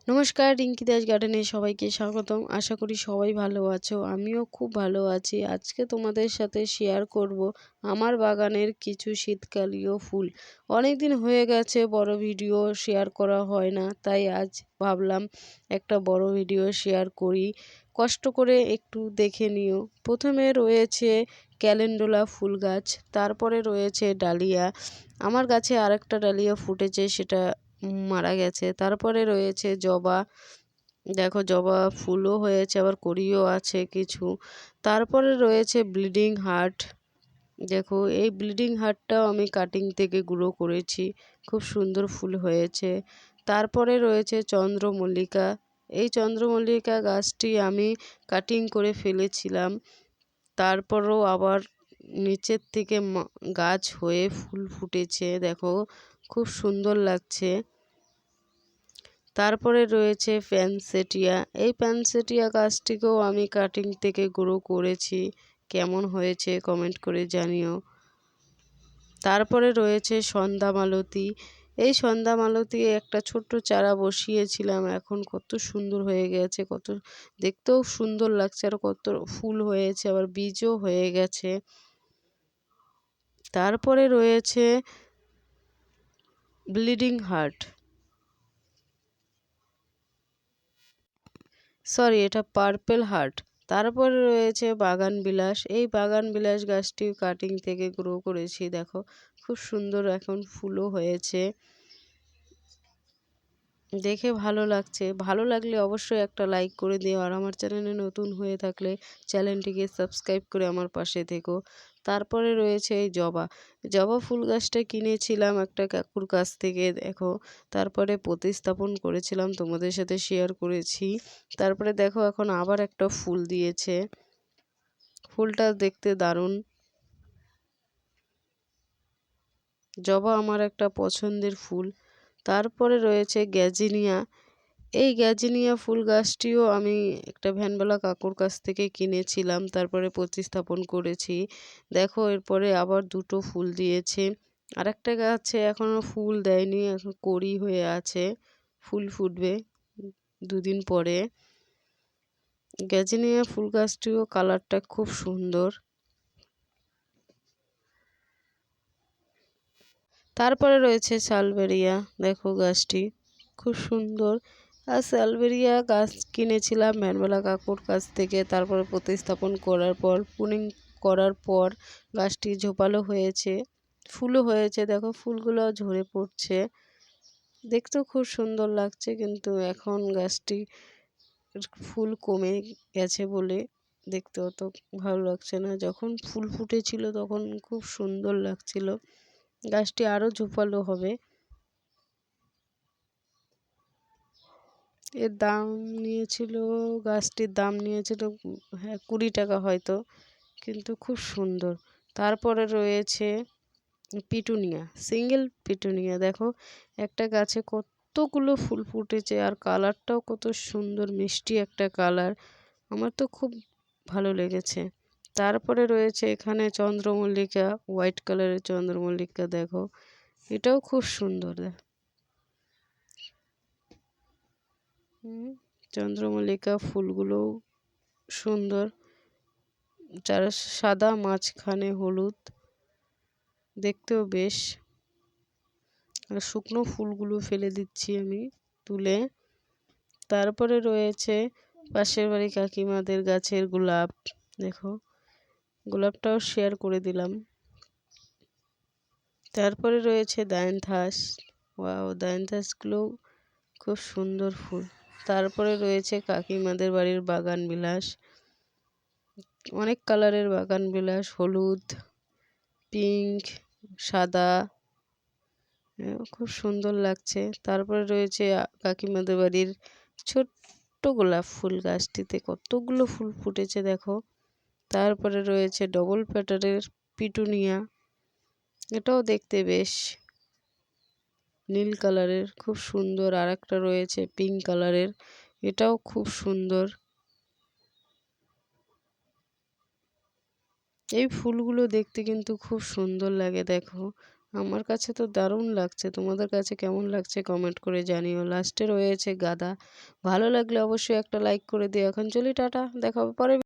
নমস্কার, রিঙ্কি দাস গার্ডেনে সবাইকে স্বাগতম। আশা করি সবাই ভালো আছো। আমিও খুব ভালো আছি। আজকে তোমাদের সাথে শেয়ার করব আমার বাগানের কিছু শীতকালীয় ফুল। অনেক দিন হয়ে গেছে বড় ভিডিও শেয়ার করা হয় না, তাই আজ ভাবলাম একটা বড় ভিডিও শেয়ার করি। কষ্ট করে একটু দেখে নিও। প্রথমে রয়েছে ক্যালেন্ডুলা ফুল গাছ, তারপরে রয়েছে ডালিয়া। আমার গাছে আরেকটা ডালিয়া ফুটেছে, সেটা মারা গেছে। তারপরে রয়েছে জবা, দেখো জবা ফুলও হয়েছে, আবার কড়িও আছে কিছু। তারপরে রয়েছে ব্লিডিং হার্ট, দেখো এই ব্লিডিং হার্টটাও আমি কাটিং থেকে গ্রো করেছি, খুব সুন্দর ফুল হয়েছে। তারপরে রয়েছে চন্দ্রমল্লিকা। এই চন্দ্রমল্লিকা গাছটি আমি কাটিং করে ফেলেছিলাম, তারপরও আবার নিচের থেকে গাছ হয়ে ফুল ফুটেছে, দেখো খুব সুন্দর লাগছে। তারপরে রয়েছে প্যানসেটিয়া। এই প্যানসেটিয়া গাছটিকেও আমি কাটিং থেকে গ্রো করেছি, কেমন হয়েছে কমেন্ট করে জানিও। তারপরে রয়েছে সন্ধ্যামালতী। এই সন্ধ্যামালতী একটা ছোট্ট চারা বসিয়েছিলাম, এখন কত সুন্দর হয়ে গেছে, কত দেখতেও সুন্দর লাগছে, আর কত ফুল হয়েছে, আবার বীজও হয়ে গেছে। তারপরে রয়েছে ব্লিডিং হার্ট, এটা পার্পেল হার্ট। তারপরে রয়েছে বাগান বিলাস। এই বাগান বিলাস গাছটি কাটিং থেকে গ্রো করেছি, দেখো খুব সুন্দর এখন ফুলও হয়েছে, দেখে ভালো লাগছে। ভালো লাগলে অবশ্যই একটা লাইক করে দিও, আর আমার চ্যানেলে নতুন হয়ে থাকলে চ্যানেলটিকে সাবস্ক্রাইব করে আমার পাশে থেকো। তারপরে রয়েছে এই জবা। জবা ফুল গাছটা কিনেছিলাম একটা কাকুর কাছ থেকে, দেখো তারপরে প্রতিস্থাপন করেছিলাম, তোমাদের সাথে শেয়ার করেছি। তারপরে দেখো এখন আবার একটা ফুল দিয়েছে, ফুলটা দেখতে দারুণ। জবা আমার একটা পছন্দের ফুল। তারপরে রয়েছে গ্যাজিনিয়া। এই গ্যাজিনিয়া ফুল গাছটিও আমি একটা ভ্যানওয়ালা কাকুর কাছ থেকে কিনেছিলাম, তারপরে প্রতিস্থাপন করেছি। দেখো এরপরে আবার দুটো ফুল দিয়েছে। আরেকটা গাছে এখনও ফুল দেয়নি, এখন কড়ি হয়ে আছে, ফুল ফুটবে দুদিন পরে। গ্যাজিনিয়া ফুল গাছটিও কালারটা খুব সুন্দর। তারপরে রয়েছে সালবেরিয়া, দেখো গাছটি খুব সুন্দর। আর সালবেরিয়া গাছ কিনেছিলাম ভ্যানওয়ালা কাকুর কাছ থেকে, তারপরে প্রতিস্থাপন করার পর প্রুনিং করার পর গাছটি ঝোপালো হয়েছে, ফুলও হয়েছে, দেখো ফুলগুলো ঝরে পড়ছে, দেখতেও খুব সুন্দর লাগছে। কিন্তু এখন গাছটি ফুল কমে গেছে বলে দেখতে অত ভালো লাগছে না। যখন ফুল ফুটেছিল তখন খুব সুন্দর লাগছিল। গাছটি আরও ঝোপালো হবে। এর দাম নিয়েছিল, গাছটির দাম নিয়েছিল 20 টাকা হয়তো, কিন্তু খুব সুন্দর। তারপরে রয়েছে পিটুনিয়া, সিঙ্গেল পিটুনিয়া। দেখো একটা গাছে কতগুলো ফুল ফুটেছে, আর কালারটাও কত সুন্দর, মিষ্টি একটা কালার, আমার তো খুব ভালো লেগেছে। তারপরে রয়েছে এখানে চন্দ্রমল্লিকা, হোয়াইট কালারের চন্দ্রমল্লিকা, দেখো এটাও খুব সুন্দর। চন্দ্রমল্লিকা ফুলগুলোও সুন্দর, যারা সাদা মাঝখানে হলুদ, দেখতেও বেশ। আর শুকনো ফুলগুলো ফেলে দিচ্ছি আমি তুলে। তারপরে রয়েছে পাশের বাড়ি কাকিমাদের গাছের গোলাপ, দেখো গোলাপটাও শেয়ার করে দিলাম। তারপরে রয়েছে ডায়ান্থাস, ওয়াও ডায়ান্থাসগুলোও খুব সুন্দর ফুল। তারপরে রয়েছে কাকিমাদের বাড়ির বাগান বিলাস, অনেক কালারের বাগান বিলাস, হলুদ, পিঙ্ক, সাদা, খুব সুন্দর লাগছে। তারপরে রয়েছে কাকিমাদের বাড়ির ছোট্ট গোলাপ ফুল গাছটিতে কতগুলো ফুল ফুটেছে, দেখো। তারপরে রয়েছে ডবল প্যাটারের পিটুনিয়া, এটাও দেখতে বেশ নীল কালারের, খুব সুন্দর। আর একটা রয়েছে পিঙ্ক কালারের, এটাও খুব সুন্দর। এই ফুলগুলো দেখতে কিন্তু খুব সুন্দর লাগে, দেখো আমার কাছে তো দারুণ লাগছে, তোমাদের কাছে কেমন লাগছে কমেন্ট করে জানিও। লাস্টে রয়েছে গাদা। ভালো লাগলে অবশ্যই একটা লাইক করে দিও। এখন চলি, টাটা, দেখা হবে পরে।